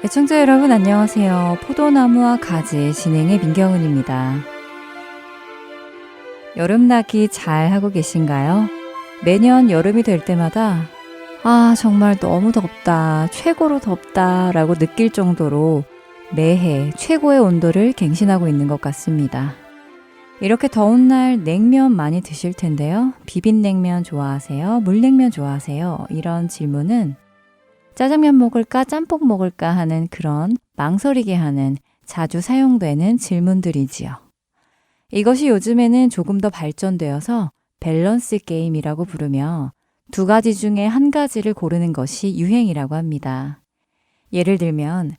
애청자 여러분 안녕하세요. 포도나무와 가지 진행의 민경은입니다. 여름나기 잘 하고 계신가요? 매년 여름이 될 때마다 정말 너무 덥다, 최고로 덥다 라고 느낄 정도로 매해 최고의 온도를 갱신하고 있는 것 같습니다. 이렇게 더운 날 냉면 많이 드실 텐데요. 비빔냉면 좋아하세요? 물냉면 좋아하세요? 이런 질문은 짜장면 먹을까 짬뽕 먹을까 하는 그런 망설이게 하는 자주 사용되는 질문들이지요. 이것이 요즘에는 조금 더 발전되어서 밸런스 게임이라고 부르며 두 가지 중에 한 가지를 고르는 것이 유행이라고 합니다. 예를 들면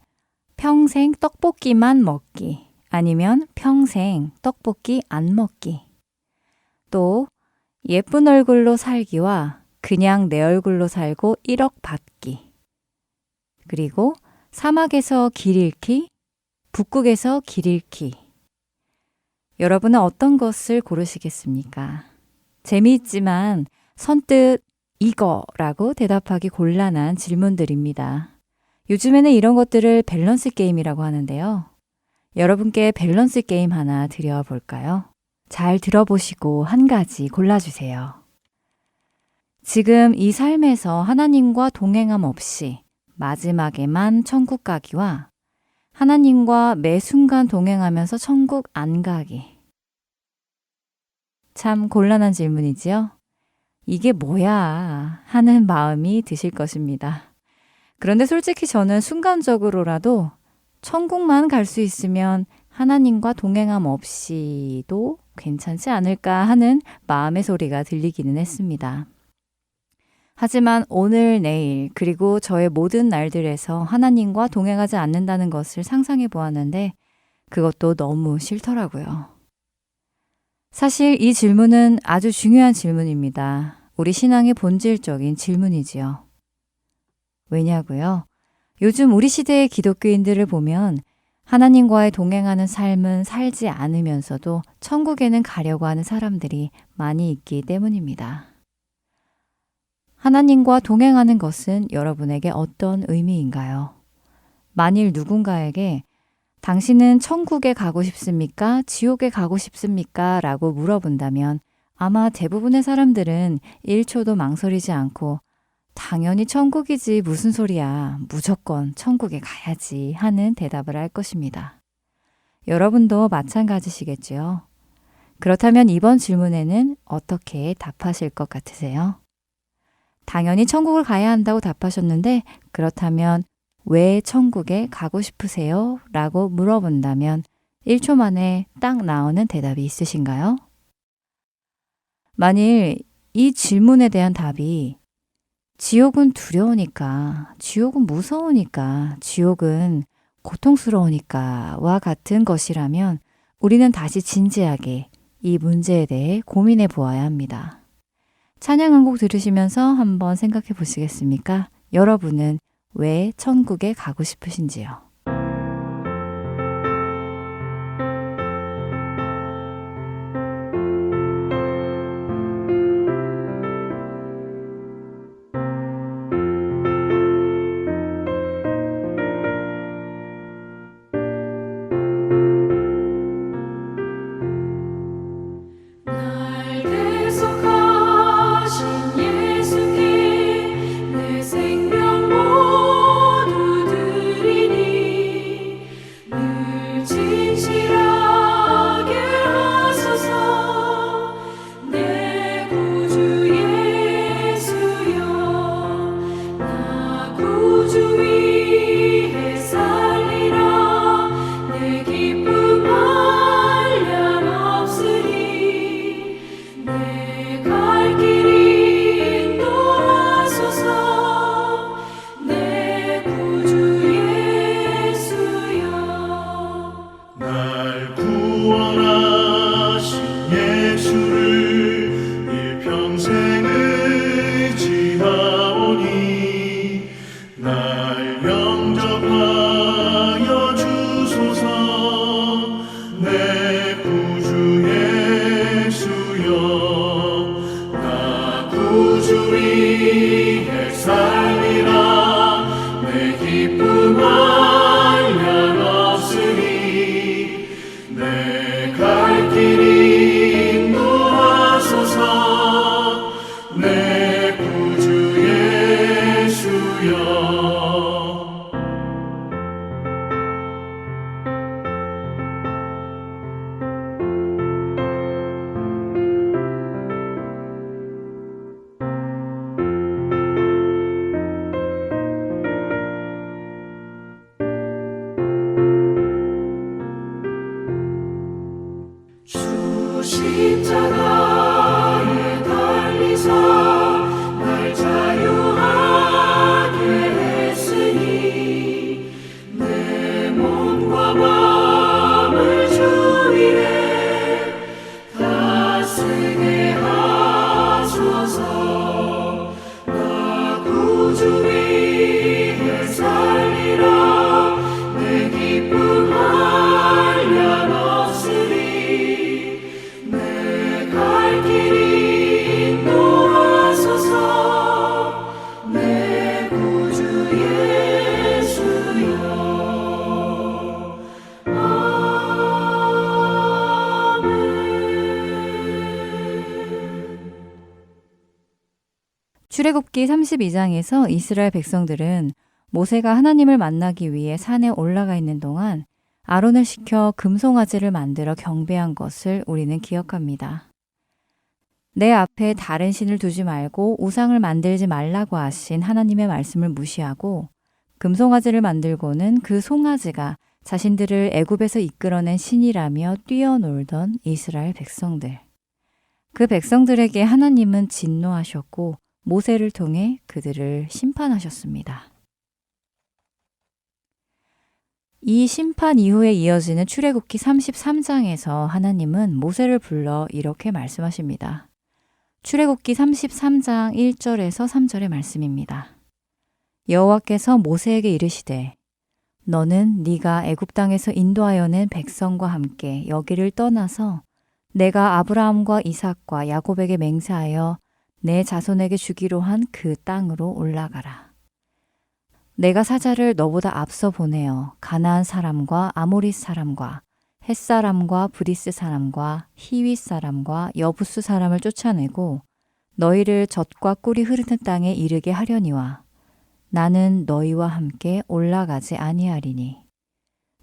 평생 떡볶이만 먹기 아니면 평생 떡볶이 안 먹기. 또 예쁜 얼굴로 살기와 그냥 내 얼굴로 살고 1억 받기. 그리고 사막에서 길 잃기, 북극에서 길 잃기. 여러분은 어떤 것을 고르시겠습니까? 재미있지만 선뜻 이거라고 대답하기 곤란한 질문들입니다. 요즘에는 이런 것들을 밸런스 게임이라고 하는데요. 여러분께 밸런스 게임 하나 드려볼까요? 잘 들어보시고 한 가지 골라주세요. 지금 이 삶에서 하나님과 동행함 없이 마지막에만 천국 가기와 하나님과 매 순간 동행하면서 천국 안 가기. 참 곤란한 질문이지요? 이게 뭐야 하는 마음이 드실 것입니다. 그런데 솔직히 저는 순간적으로라도 천국만 갈 수 있으면 하나님과 동행함 없이도 괜찮지 않을까 하는 마음의 소리가 들리기는 했습니다. 하지만 오늘, 내일, 그리고 저의 모든 날들에서 하나님과 동행하지 않는다는 것을 상상해 보았는데 그것도 너무 싫더라고요. 사실 이 질문은 아주 중요한 질문입니다. 우리 신앙의 본질적인 질문이지요. 왜냐고요? 요즘 우리 시대의 기독교인들을 보면 하나님과의 동행하는 삶은 살지 않으면서도 천국에는 가려고 하는 사람들이 많이 있기 때문입니다. 하나님과 동행하는 것은 여러분에게 어떤 의미인가요? 만일 누군가에게 당신은 천국에 가고 싶습니까? 지옥에 가고 싶습니까? 라고 물어본다면 아마 대부분의 사람들은 1초도 망설이지 않고 당연히 천국이지 무슨 소리야. 무조건 천국에 가야지 하는 대답을 할 것입니다. 여러분도 마찬가지시겠지요? 그렇다면 이번 질문에는 어떻게 답하실 것 같으세요? 당연히 천국을 가야 한다고 답하셨는데 그렇다면 왜 천국에 가고 싶으세요? 라고 물어본다면 1초 만에 딱 나오는 대답이 있으신가요? 만일 이 질문에 대한 답이 지옥은 두려우니까, 지옥은 무서우니까, 지옥은 고통스러우니까와 같은 것이라면 우리는 다시 진지하게 이 문제에 대해 고민해 보아야 합니다. 찬양 한 곡 들으시면서 한번 생각해 보시겠습니까? 여러분은 왜 천국에 가고 싶으신지요? 날 대속하신 예수께 내 생명 모두 드리니 갈 길이 인도하소서. 내 구주 예수여. 주 십자가에 달리사 날 자유하게 했으니 내 몸과 마음을 주 위에 다스게 하소서. 나 구주 위에 살리라. 내 기쁨 한량 없으리. 갈 길이 인도하소서. 내 구주 예수여. 아멘. 출애굽기 32장에서 이스라엘 백성들은 모세가 하나님을 만나기 위해 산에 올라가 있는 동안 아론을 시켜 금송아지를 만들어 경배한 것을 우리는 기억합니다. 내 앞에 다른 신을 두지 말고 우상을 만들지 말라고 하신 하나님의 말씀을 무시하고 금송아지를 만들고는 그 송아지가 자신들을 애굽에서 이끌어낸 신이라며 뛰어놀던 이스라엘 백성들. 그 백성들에게 하나님은 진노하셨고 모세를 통해 그들을 심판하셨습니다. 이 심판 이후에 이어지는 출애굽기 33장에서 하나님은 모세를 불러 이렇게 말씀하십니다. 출애굽기 33장 1절에서 3절의 말씀입니다. 여호와께서 모세에게 이르시되 너는 네가 애굽 땅에서 인도하여 낸 백성과 함께 여기를 떠나서 내가 아브라함과 이삭과 야곱에게 맹세하여 내 자손에게 주기로 한 그 땅으로 올라가라. 내가 사자를 너보다 앞서 보내어 가나안 사람과 아모리 사람과 헷 사람과 브리스 사람과 히윗 사람과 여부스 사람을 쫓아내고 너희를 젖과 꿀이 흐르는 땅에 이르게 하려니와 나는 너희와 함께 올라가지 아니하리니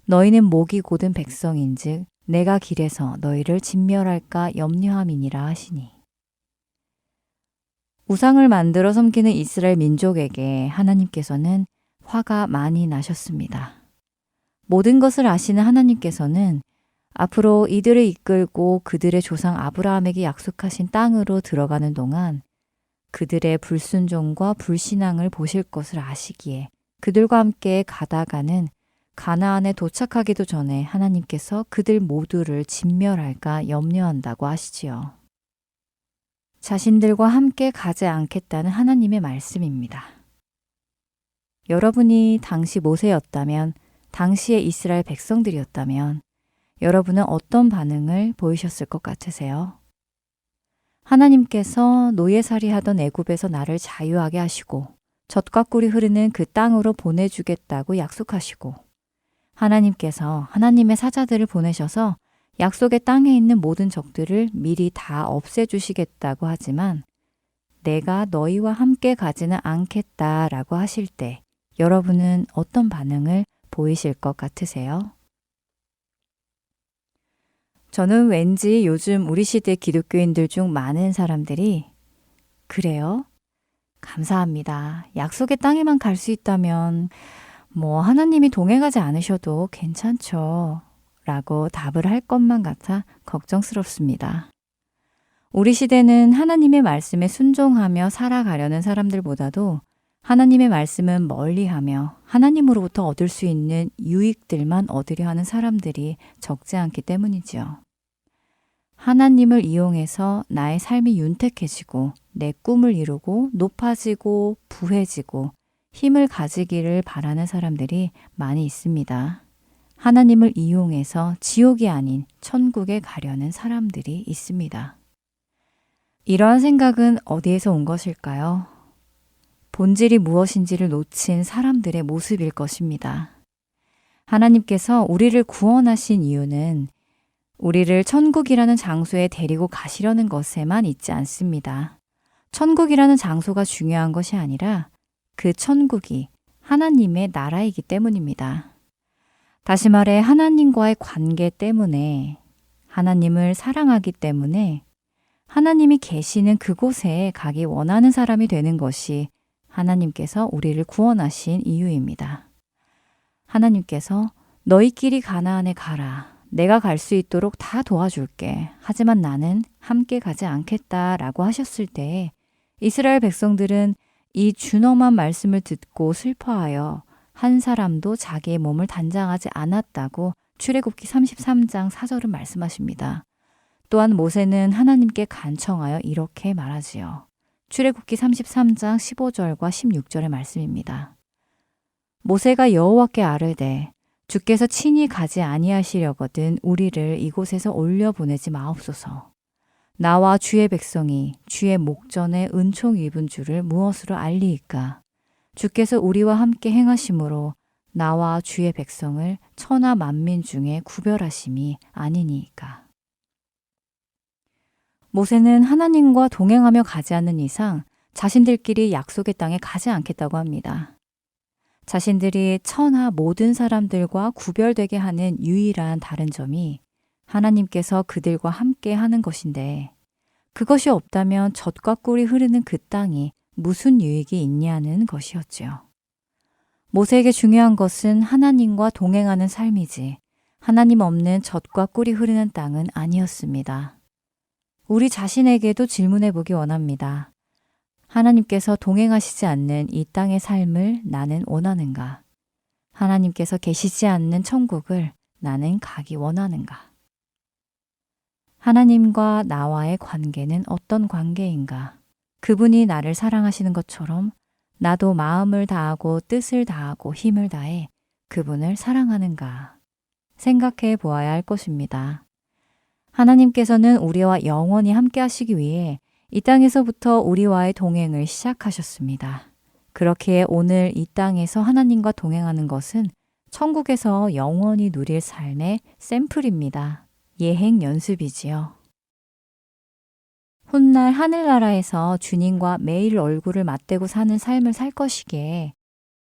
너희는 목이 곧은 백성인즉 내가 길에서 너희를 진멸할까 염려함이니라 하시니. 우상을 만들어 섬기는 이스라엘 민족에게 하나님께서는 화가 많이 나셨습니다. 모든 것을 아시는 하나님께서는 앞으로 이들을 이끌고 그들의 조상 아브라함에게 약속하신 땅으로 들어가는 동안 그들의 불순종과 불신앙을 보실 것을 아시기에 그들과 함께 가다가는 가나안에 도착하기도 전에 하나님께서 그들 모두를 진멸할까 염려한다고 하시지요. 자신들과 함께 가지 않겠다는 하나님의 말씀입니다. 여러분이 당시 모세였다면, 당시의 이스라엘 백성들이었다면 여러분은 어떤 반응을 보이셨을 것 같으세요? 하나님께서 노예살이 하던 애굽에서 나를 자유하게 하시고 젖과 꿀이 흐르는 그 땅으로 보내주겠다고 약속하시고 하나님께서 하나님의 사자들을 보내셔서 약속의 땅에 있는 모든 적들을 미리 다 없애주시겠다고 하지만 내가 너희와 함께 가지는 않겠다라고 하실 때 여러분은 어떤 반응을 보이실 것 같으세요? 저는 왠지 요즘 우리 시대 기독교인들 중 많은 사람들이 그래요? 감사합니다. 약속의 땅에만 갈 수 있다면 하나님이 동행하지 않으셔도 괜찮죠. 라고 답을 할 것만 같아 걱정스럽습니다. 우리 시대는 하나님의 말씀에 순종하며 살아가려는 사람들보다도 하나님의 말씀은 멀리하며 하나님으로부터 얻을 수 있는 유익들만 얻으려 하는 사람들이 적지 않기 때문이지요. 하나님을 이용해서 나의 삶이 윤택해지고 내 꿈을 이루고 높아지고 부해지고 힘을 가지기를 바라는 사람들이 많이 있습니다. 하나님을 이용해서 지옥이 아닌 천국에 가려는 사람들이 있습니다. 이러한 생각은 어디에서 온 것일까요? 본질이 무엇인지를 놓친 사람들의 모습일 것입니다. 하나님께서 우리를 구원하신 이유는 우리를 천국이라는 장소에 데리고 가시려는 것에만 있지 않습니다. 천국이라는 장소가 중요한 것이 아니라 그 천국이 하나님의 나라이기 때문입니다. 다시 말해 하나님과의 관계 때문에, 하나님을 사랑하기 때문에 하나님이 계시는 그곳에 가기 원하는 사람이 되는 것이 하나님께서 우리를 구원하신 이유입니다. 하나님께서 너희끼리 가나안에 가라. 내가 갈 수 있도록 다 도와줄게. 하지만 나는 함께 가지 않겠다라고 하셨을 때 이스라엘 백성들은 이 준엄한 말씀을 듣고 슬퍼하여 한 사람도 자기의 몸을 단장하지 않았다고 출애굽기 33장 4절은 말씀하십니다. 또한 모세는 하나님께 간청하여 이렇게 말하지요. 출애굽기 33장 15절과 16절의 말씀입니다. 모세가 여호와께 아뢰되 주께서 친히 가지 아니하시려거든 우리를 이곳에서 올려보내지 마옵소서. 나와 주의 백성이 주의 목전에 은총 입은 줄을 무엇으로 알리이까? 주께서 우리와 함께 행하심으로 나와 주의 백성을 천하 만민 중에 구별하심이 아니니이까. 모세는 하나님과 동행하며 가지 않는 이상 자신들끼리 약속의 땅에 가지 않겠다고 합니다. 자신들이 천하 모든 사람들과 구별되게 하는 유일한 다른 점이 하나님께서 그들과 함께 하는 것인데 그것이 없다면 젖과 꿀이 흐르는 그 땅이 무슨 유익이 있냐는 것이었지요. 모세에게 중요한 것은 하나님과 동행하는 삶이지 하나님 없는 젖과 꿀이 흐르는 땅은 아니었습니다. 우리 자신에게도 질문해 보기 원합니다. 하나님께서 동행하시지 않는 이 땅의 삶을 나는 원하는가? 하나님께서 계시지 않는 천국을 나는 가기 원하는가? 하나님과 나와의 관계는 어떤 관계인가? 그분이 나를 사랑하시는 것처럼 나도 마음을 다하고 뜻을 다하고 힘을 다해 그분을 사랑하는가? 생각해 보아야 할 것입니다. 하나님께서는 우리와 영원히 함께 하시기 위해 이 땅에서부터 우리와의 동행을 시작하셨습니다. 그렇기에 오늘 이 땅에서 하나님과 동행하는 것은 천국에서 영원히 누릴 삶의 샘플입니다. 예행 연습이지요. 훗날 하늘나라에서 주님과 매일 얼굴을 맞대고 사는 삶을 살 것이기에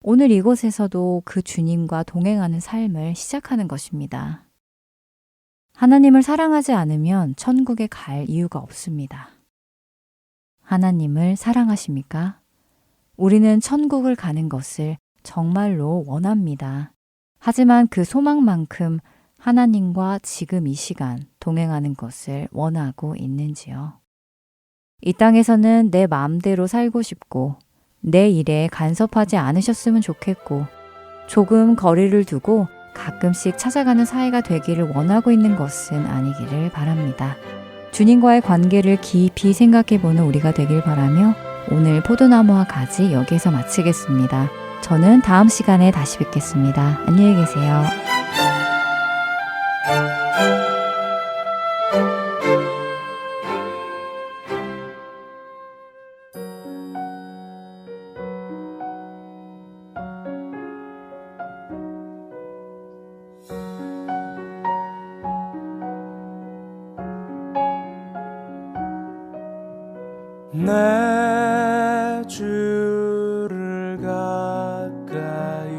오늘 이곳에서도 그 주님과 동행하는 삶을 시작하는 것입니다. 하나님을 사랑하지 않으면 천국에 갈 이유가 없습니다. 하나님을 사랑하십니까? 우리는 천국을 가는 것을 정말로 원합니다. 하지만 그 소망만큼 하나님과 지금 이 시간 동행하는 것을 원하고 있는지요? 이 땅에서는 내 마음대로 살고 싶고 내 일에 간섭하지 않으셨으면 좋겠고 조금 거리를 두고 가끔씩 찾아가는 사이가 되기를 원하고 있는 것은 아니기를 바랍니다. 주님과의 관계를 깊이 생각해보는 우리가 되길 바라며 오늘 포도나무와 가지 여기에서 마치겠습니다. 저는 다음 시간에 다시 뵙겠습니다. 안녕히 계세요. 내 주를 가까이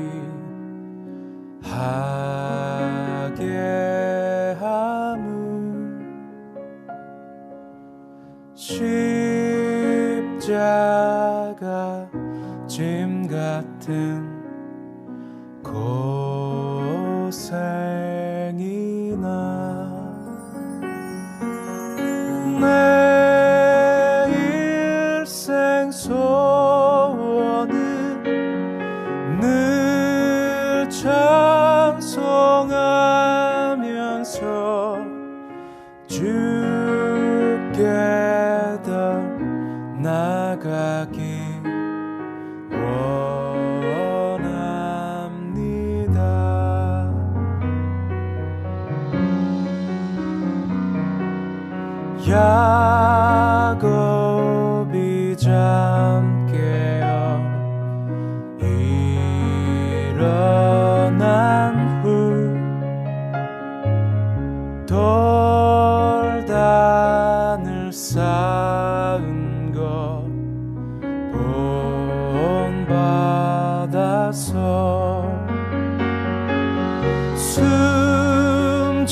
하게 함은 십자가 짐 같은 고생이나 내 소원은 늘 찬송하면서 주께 더 나가기 원합니다. 야곱이 잠 깨어 일어난 후 쌓은 것 본받아서 숨질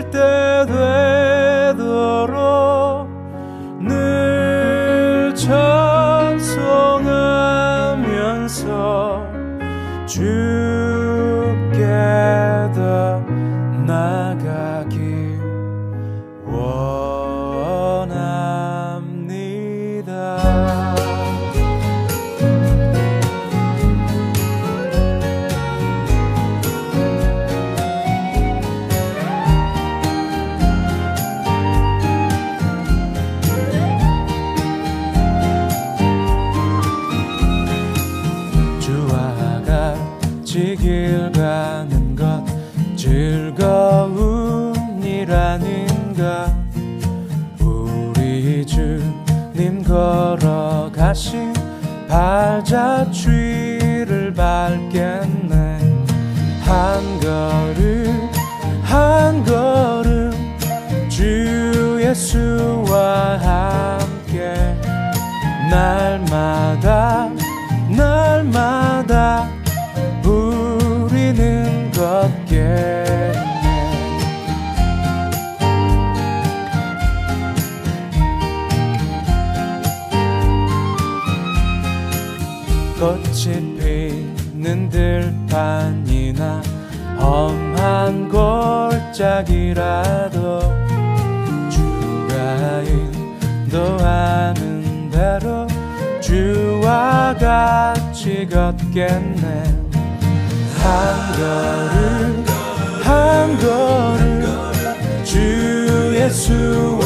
때 되도록 늘 찬송하면서 주께 더 나가길 원합니다. 주와 같이 길 가는 것 즐거운 일 아닌가. 우리 주님 걸어가신 발자취를 밟겠네. 한 걸음 한 걸음 주 예수와 함께 날마다 날마다 우리는 걷겠네. 꽃이 피는 들판이나 험한 골짜기라도 주가 인도하는 대로 주와 같이 걷겠네. 한 걸음 한 걸음 주 예수와